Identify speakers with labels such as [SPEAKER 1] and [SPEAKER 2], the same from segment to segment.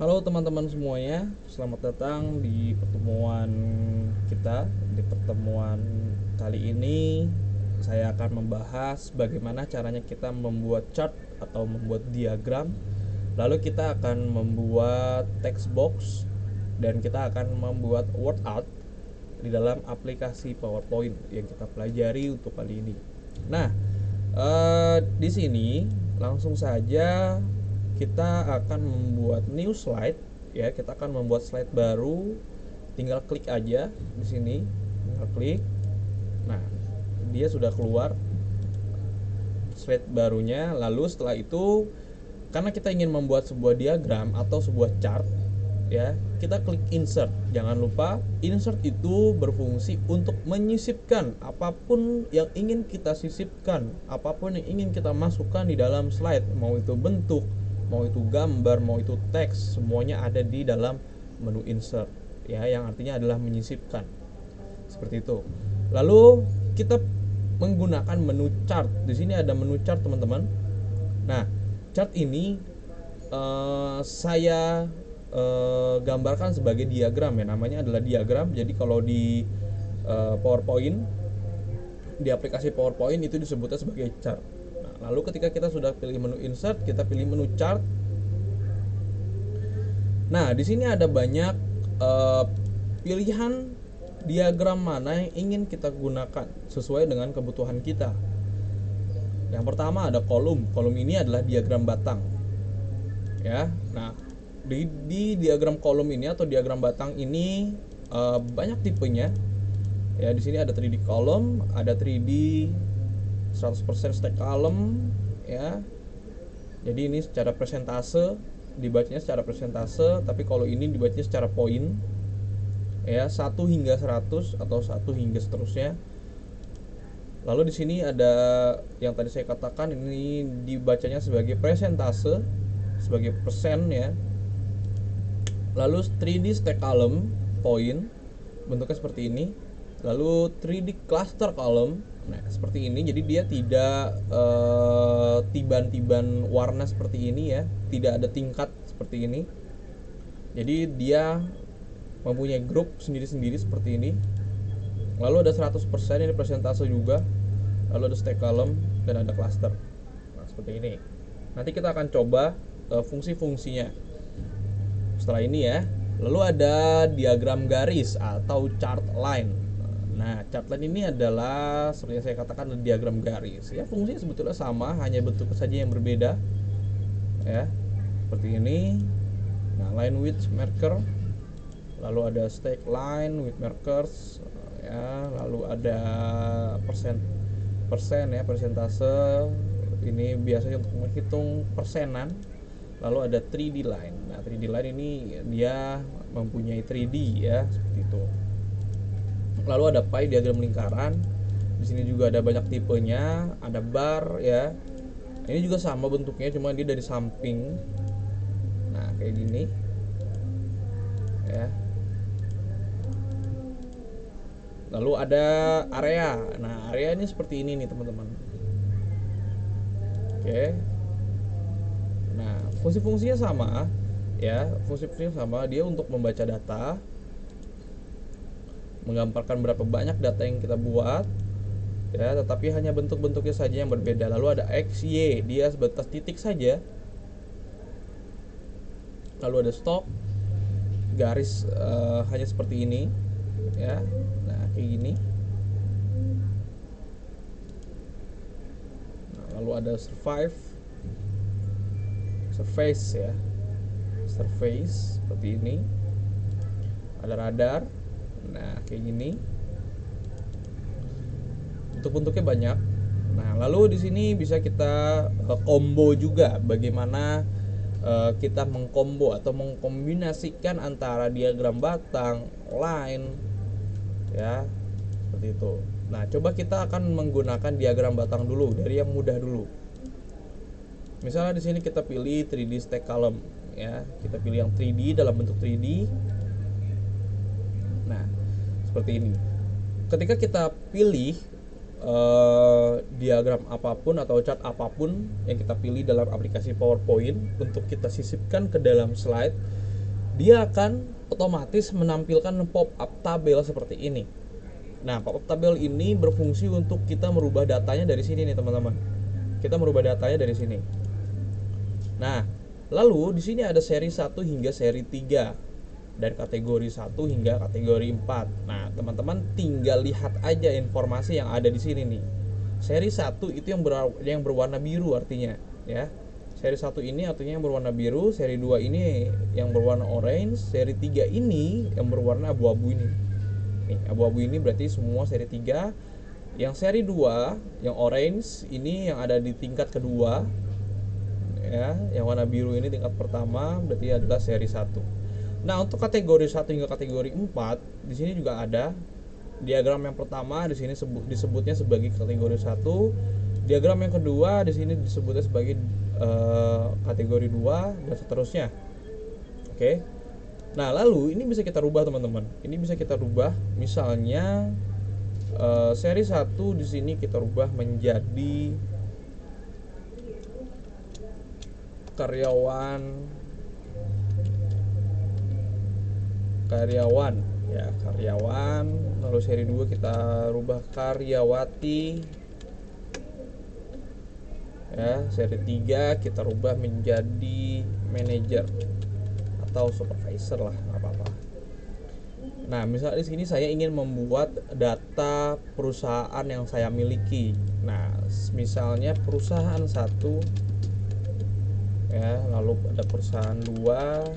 [SPEAKER 1] Halo teman-teman semuanya, selamat datang di pertemuan kita. Di pertemuan kali ini, saya akan membahas bagaimana caranya kita membuat chart atau membuat diagram. Lalu kita akan membuat text box dan kita akan membuat word art di dalam aplikasi PowerPoint yang kita pelajari untuk kali ini. Nah, di sini langsung saja kita akan membuat new slide ya. Kita akan membuat slide baru. Tinggal klik aja di sini, tinggal klik. Nah, dia sudah keluar slide barunya. Lalu setelah itu, karena kita ingin membuat sebuah diagram atau sebuah chart ya, kita klik insert. Jangan lupa insert itu berfungsi untuk menyisipkan apapun yang ingin kita sisipkan, apapun yang ingin kita masukkan di dalam slide, mau itu bentuk, mau itu gambar, mau itu teks, semuanya ada di dalam menu insert ya, yang artinya adalah menyisipkan seperti itu. Lalu kita menggunakan menu chart. Di sini ada menu chart, teman-teman. Nah, chart ini saya gambarkan sebagai diagram ya, namanya adalah diagram. Jadi kalau di PowerPoint, di aplikasi PowerPoint itu disebutnya sebagai chart. Nah, lalu ketika kita sudah pilih menu insert, kita pilih menu chart. Nah, di sini ada banyak pilihan diagram mana yang ingin kita gunakan sesuai dengan kebutuhan kita. Yang pertama ada kolom. Kolom ini adalah diagram batang. Ya. Nah, di diagram kolom ini atau diagram batang ini banyak tipenya. Ya, di sini ada 3D column, ada 3D 100% stack column ya. Jadi ini secara persentase, dibacanya secara persentase, tapi kalau ini dibacanya secara poin. Ya, 1 hingga 100 atau 1 hingga seterusnya. Lalu di sini ada yang tadi saya katakan, ini dibacanya sebagai persentase, sebagai persen ya. Lalu 3D stack column poin, bentuknya seperti ini. Lalu 3D cluster column, nah seperti ini. Jadi dia tidak tiban-tiban warna seperti ini ya, tidak ada tingkat seperti ini. Jadi dia mempunyai grup sendiri-sendiri seperti ini. Lalu ada 100%, ini persentase juga. Lalu ada stack column dan ada cluster. Nah, seperti ini. Nanti kita akan coba fungsi-fungsinya setelah ini ya. Lalu ada diagram garis atau chart line. Nah, chart line ini adalah seperti yang saya katakan, diagram garis. Ya, fungsinya sebetulnya sama, hanya bentuknya saja yang berbeda. Ya, seperti ini. Nah, line width marker. Lalu ada stack line with markers ya, lalu ada persen ya, persentase. Ini biasanya untuk menghitung persenan. Lalu ada 3D line. Nah, 3D line ini dia mempunyai 3D ya, seperti itu. Lalu ada pie, diagram lingkaran. Di sini juga ada banyak tipenya, ada bar ya. Ini juga sama bentuknya, cuma dia dari samping. Nah, kayak gini. Ya. Lalu ada area. Nah, area ini seperti ini nih, teman-teman. Oke. Nah, fungsi-fungsinya sama ya, fungsi-fungsinya sama. Dia untuk membaca data, menggambarkan berapa banyak data yang kita buat ya, tetapi hanya bentuk-bentuknya saja yang berbeda. Lalu ada X, Y, dia sebatas titik saja. Lalu ada stop, garis hanya seperti ini ya. Nah, kayak gini. Nah, lalu ada survive, surface ya, surface seperti ini. Ada radar. Nah, kayak gini. Bentuk-bentuknya banyak. Nah, lalu di sini bisa kita combo juga. Bagaimana kita mengkombo atau mengkombinasikan antara diagram batang, line ya, seperti itu. Nah, coba kita akan menggunakan diagram batang dulu, dari yang mudah dulu. Misalnya di sini kita pilih 3D stack column ya. Kita pilih yang 3D dalam bentuk 3D. Nah, seperti ini. Ketika kita pilih diagram apapun atau chart apapun yang kita pilih dalam aplikasi PowerPoint untuk kita sisipkan ke dalam slide, dia akan otomatis menampilkan pop-up tabel seperti ini. Nah, pop-up tabel ini berfungsi untuk kita merubah datanya dari sini nih, teman-teman. Kita merubah datanya dari sini. Nah, lalu di sini ada seri 1 hingga seri 3 dan kategori 1 hingga kategori 4. Nah, teman-teman tinggal lihat aja informasi yang ada di sini nih. Seri 1 itu yang berwarna biru artinya, ya. Seri 1 ini artinya yang berwarna biru, seri 2 ini yang berwarna orange, seri 3 ini yang berwarna abu-abu ini. Nih, abu-abu ini berarti semua seri 3. Yang seri 2, yang orange ini yang ada di tingkat kedua. Ya, yang warna biru ini tingkat pertama, berarti adalah seri 1. Nah, untuk kategori 1 hingga kategori 4, di sini juga ada diagram yang pertama di sini disebutnya sebagai kategori 1. Diagram yang kedua di sini disebutnya sebagai kategori 2 dan seterusnya. Oke. Nah, lalu ini bisa kita rubah, teman-teman. Ini bisa kita rubah, misalnya seri 1 di sini kita rubah menjadi karyawan ya, karyawan. Lalu seri 2 kita rubah karyawati. Ya, seri 3 kita rubah menjadi manajer atau supervisor lah, nggak apa-apa. Nah, misalnya di sini saya ingin membuat data perusahaan yang saya miliki. Nah, misalnya perusahaan 1, ya, lalu ada perusahaan 2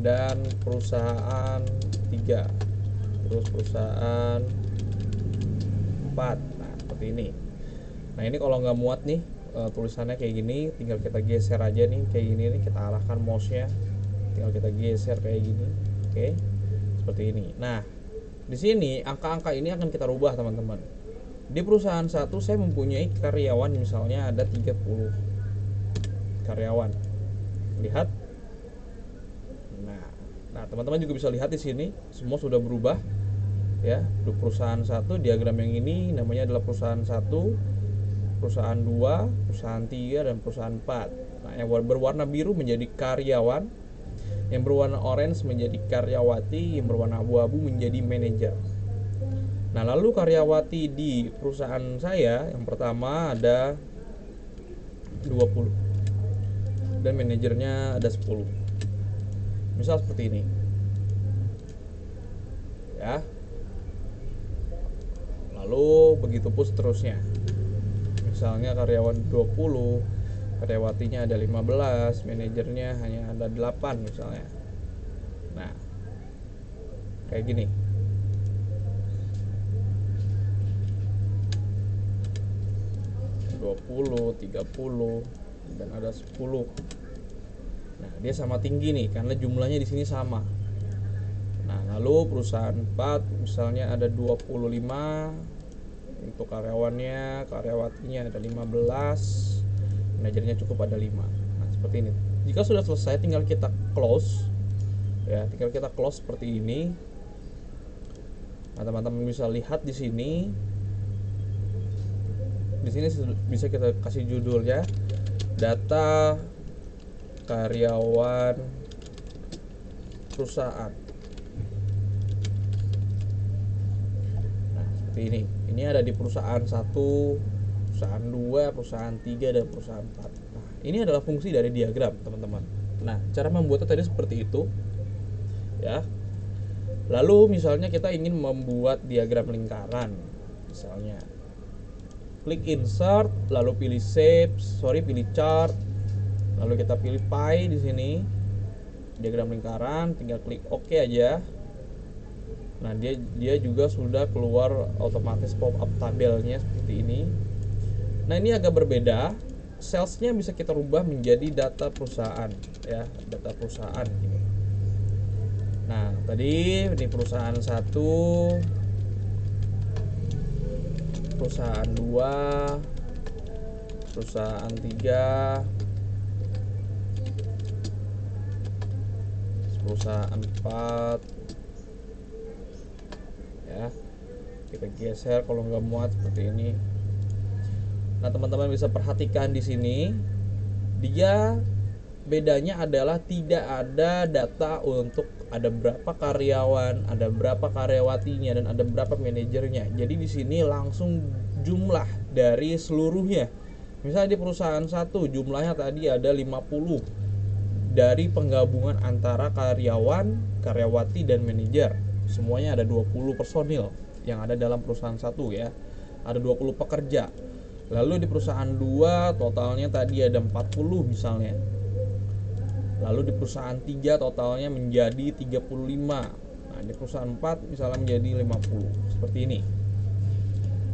[SPEAKER 1] dan perusahaan 3, terus perusahaan 4. Nah, seperti ini. Nah, ini kalau nggak muat nih tulisannya kayak gini, tinggal kita geser aja nih kayak gini nih, kita arahkan mouse-nya, tinggal kita geser kayak gini. Oke, seperti ini. Nah, di sini angka-angka ini akan kita rubah, teman-teman. Di perusahaan 1 saya mempunyai karyawan, misalnya ada 30 karyawan. Lihat. Nah, teman-teman juga bisa lihat di sini semua sudah berubah. Ya, di perusahaan 1, diagram yang ini namanya adalah perusahaan 1, perusahaan 2, perusahaan 3 dan perusahaan 4. Nah, yang berwarna biru menjadi karyawan, yang berwarna orange menjadi karyawati, yang berwarna abu-abu menjadi manajer. Nah, lalu karyawati di perusahaan saya yang pertama ada 20 dan manajernya ada 10. Misal seperti ini. Ya. Lalu begitu pun seterusnya. Misalnya karyawan 20, karyawatinya ada 15, manajernya hanya ada 8 misalnya. Nah, kayak gini. (20, 30 dan ada 10). Nah, dia sama tinggi nih karena jumlahnya di sini sama. Nah, lalu perusahaan 4 misalnya ada 25 untuk karyawannya, karyawatinya ada 15, manajernya cukup ada 5. Nah, seperti ini. Jika sudah selesai tinggal kita close. Ya, tinggal kita close seperti ini. Nah, teman-teman bisa lihat di sini. Di sini bisa kita kasih judulnya data karyawan perusahaan. Nah, seperti ini. Ini ada di perusahaan 1, perusahaan 2, perusahaan 3 dan perusahaan 4. Nah, ini adalah fungsi dari diagram, teman-teman. Nah, cara membuatnya tadi seperti itu. Ya. Lalu misalnya kita ingin membuat diagram lingkaran. Misalnya klik insert, lalu pilih pilih chart, lalu kita pilih pie di sini, diagram lingkaran, tinggal klik OK aja. Nah, dia juga sudah keluar otomatis pop-up tabelnya seperti ini. Nah, ini agak berbeda. Salesnya bisa kita rubah menjadi data perusahaan, ya, data perusahaan ini. Nah, tadi ini perusahaan 1, perusahaan 2, perusahaan 3, perusahaan 4. Ya, kita geser kalau nggak muat seperti ini. Nah, teman-teman bisa perhatikan di sini Dia bedanya adalah tidak ada data untuk ada berapa karyawan, ada berapa karyawatinya, dan ada berapa manajernya. Jadi di sini langsung jumlah dari seluruhnya. Misalnya di perusahaan satu jumlahnya tadi ada 50 dari penggabungan antara karyawan, karyawati, dan manajer. Semuanya ada 20 personil yang ada dalam perusahaan satu ya. Ada 20 pekerja. Lalu di perusahaan 2 totalnya tadi ada 40 misalnya. Lalu di perusahaan 3 totalnya menjadi 35. Nah, di perusahaan 4 misalnya menjadi 50. Seperti ini.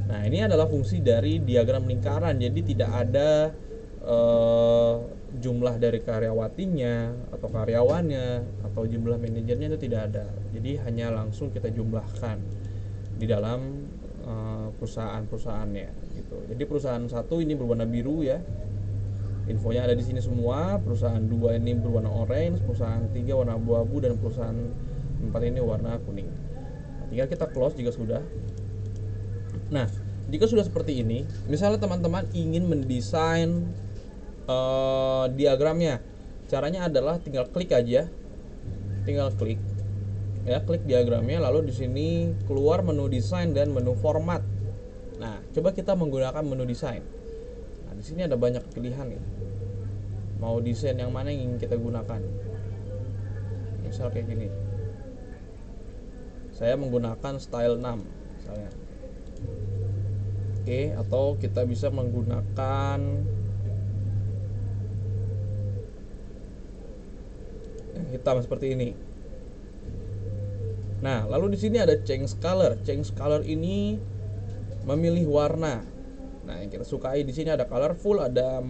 [SPEAKER 1] Nah, ini adalah fungsi dari diagram lingkaran. Jadi tidak ada jumlah dari karyawatinya atau karyawannya atau jumlah manajernya, itu tidak ada. Jadi hanya langsung kita jumlahkan di dalam perusahaan-perusahaannya gitu. Jadi perusahaan 1 ini berwarna biru ya. Infonya ada di sini semua. Perusahaan 2 ini berwarna orange, perusahaan 3 warna abu-abu, dan perusahaan 4 ini warna kuning. Nah, tinggal kita close jika sudah. Nah, jika sudah seperti ini, misalnya teman-teman ingin mendesain diagramnya, caranya adalah tinggal klik aja, tinggal klik ya, klik diagramnya, lalu di sini keluar menu desain dan menu format. Nah, coba kita menggunakan menu desain. Nah, di sini ada banyak pilihan nih. Mau desain yang mana yang ingin kita gunakan? Misal kayak gini. Saya menggunakan style 6 misalnya. Oke, atau kita bisa menggunakan yang hitam seperti ini. Nah, lalu di sini ada change color. Change color ini memilih warna. Nah, yang kita sukai di sini ada colorful, ada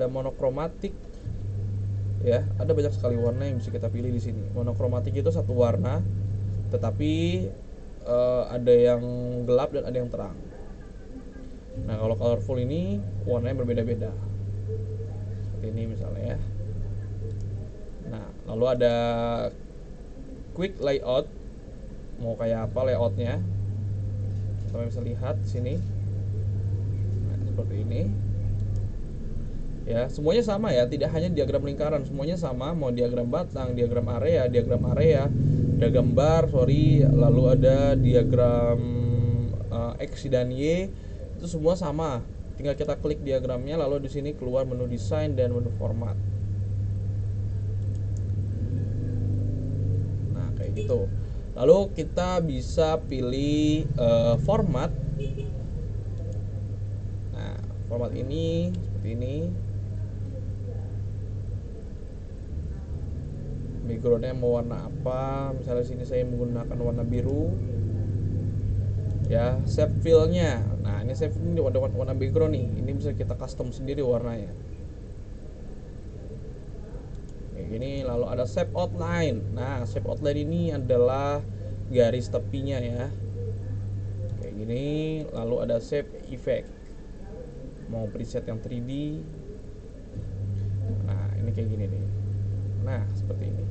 [SPEAKER 1] monokromatik. Ya, ada banyak sekali warna yang bisa kita pilih di sini. Monokromatik itu satu warna, tetapi ada yang gelap dan ada yang terang. Nah, kalau colorful ini warnanya berbeda-beda. Seperti ini misalnya ya. Nah, lalu ada quick layout. Mau kayak apa layoutnya? Kita bisa lihat di sini. Nah, seperti ini. Ya, semuanya sama ya, tidak hanya diagram lingkaran, semuanya sama. Mau diagram batang, diagram area, diagram bar, lalu ada diagram X dan Y, itu semua sama. Tinggal kita klik diagramnya, lalu di sini keluar menu desain dan menu format. Nah, kayak gitu. Lalu kita bisa pilih format. Nah, format ini seperti ini. Backgroundnya mau warna apa? Misalnya sini saya menggunakan warna biru. Ya, shape fill-nya. Nah, ini shape fill ini warna background nih. Ini bisa kita custom sendiri warnanya. Kayak gini. Lalu ada shape outline. Nah, shape outline ini adalah garis tepinya ya. Kayak gini. Lalu ada shape effect. Mau preset yang 3D. Nah, ini kayak gini nih. Nah, seperti ini.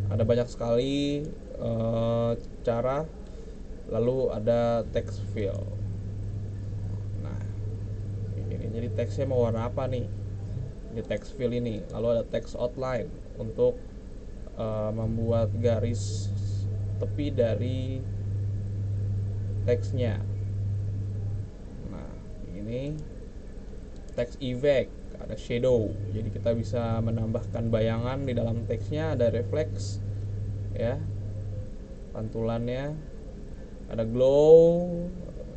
[SPEAKER 1] Ada banyak sekali cara. Lalu ada text fill. Nah, kayak gini. Jadi teksnya mau warna apa nih di text fill ini? Lalu ada text outline untuk membuat garis tepi dari teksnya. Nah, ini text effect, ada shadow, jadi kita bisa menambahkan bayangan di dalam teksnya. Ada refleks ya, pantulannya. Ada glow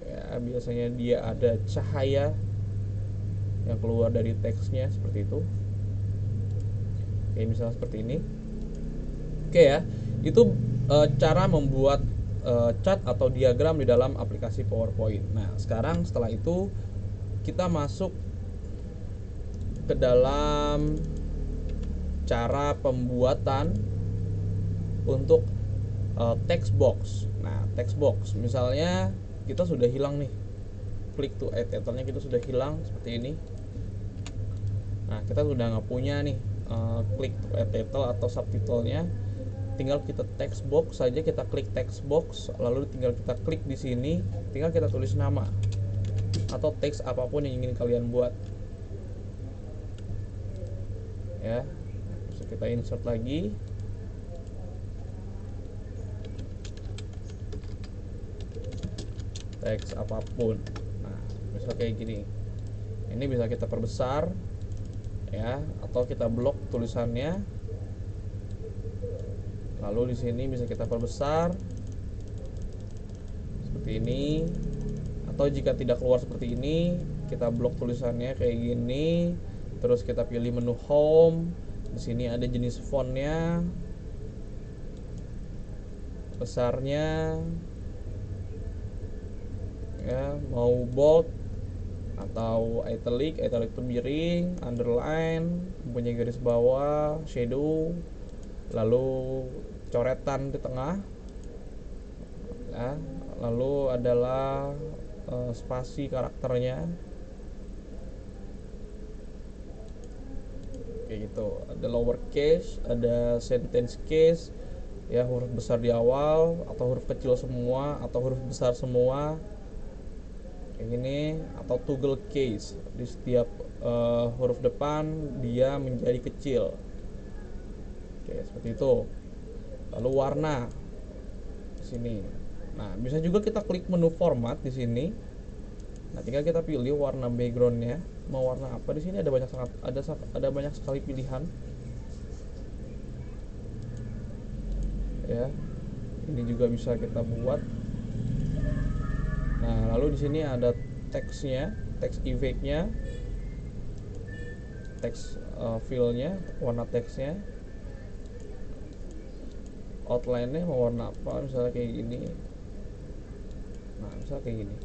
[SPEAKER 1] ya, biasanya dia ada cahaya yang keluar dari teksnya seperti itu. Oke, misalnya seperti ini. Oke ya, itu cara membuat chart atau diagram di dalam aplikasi PowerPoint. Nah, sekarang setelah itu kita masuk ke dalam cara pembuatan untuk text box. Nah, text box misalnya kita sudah hilang nih, click to add title-nya kita sudah hilang seperti ini. Nah, kita sudah nggak punya nih click to add title atau subtitle-nya. Tinggal kita text box saja, kita klik text box, lalu tinggal kita klik di sini, tinggal kita tulis nama atau teks apapun yang ingin kalian buat. ya. Bisa kita insert lagi. Teks apapun. Nah, misal kayak gini. Ini bisa kita perbesar ya, atau kita blok tulisannya. Lalu di sini bisa kita perbesar seperti ini. Atau jika tidak keluar seperti ini, kita blok tulisannya kayak gini. Terus kita pilih menu home. Di sini ada jenis fontnya, besarnya, ya, mau bold atau italic itu miring, underline, mempunyai garis bawah, shadow, lalu coretan di tengah, ya, lalu adalah spasi karakternya, kayak gitu. Ada lowercase, ada sentence case, ya, huruf besar di awal atau huruf kecil semua atau huruf besar semua, kayak gini. Atau toggle case, di setiap huruf depan dia menjadi kecil, oke, seperti itu. Lalu warna di sini. Nah, bisa juga kita klik menu format di sini. Nah, tinggal kita pilih warna backgroundnya mau warna apa. Di sini ada banyak sekali pilihan, ya. Ini juga bisa kita buat. Nah, lalu di sini ada teksnya, teks effect-nya, teks fill-nya, warna teksnya, outline-nya mau warna apa, misalnya kayak gini. Nah, misalnya kayak gini.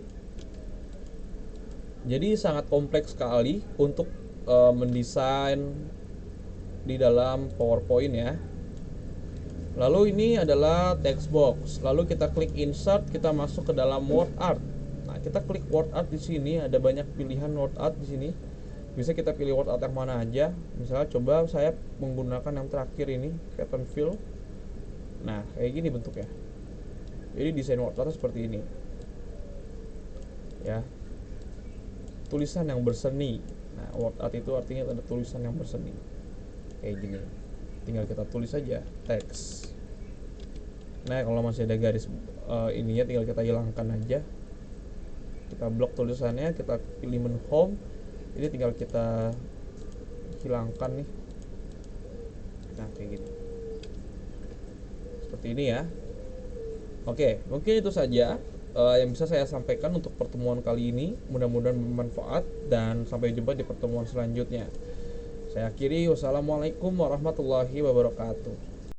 [SPEAKER 1] Jadi sangat kompleks sekali untuk mendesain di dalam PowerPoint, ya. Lalu ini adalah text box. Lalu kita klik insert, kita masuk ke dalam word art. Nah, kita klik word art di sini, ada banyak pilihan word art di sini. Bisa kita pilih word art yang mana aja. Misalnya coba saya menggunakan yang terakhir ini, pattern fill. Nah, kayak gini bentuknya. Jadi desain word art seperti ini, ya. Tulisan yang berseni. Nah, word art itu artinya ada tulisan yang berseni, kayak gini. Tinggal kita tulis saja teks. Nah, kalau masih ada garis ininya tinggal kita hilangkan aja. Kita blok tulisannya, kita pilih menu home. Ini tinggal kita hilangkan nih. Nah, kayak gini. Seperti ini, ya. Oke, mungkin itu saja yang bisa saya sampaikan untuk pertemuan kali ini. Mudah-mudahan bermanfaat dan sampai jumpa di pertemuan selanjutnya. Saya akhiri, wassalamualaikum warahmatullahi wabarakatuh.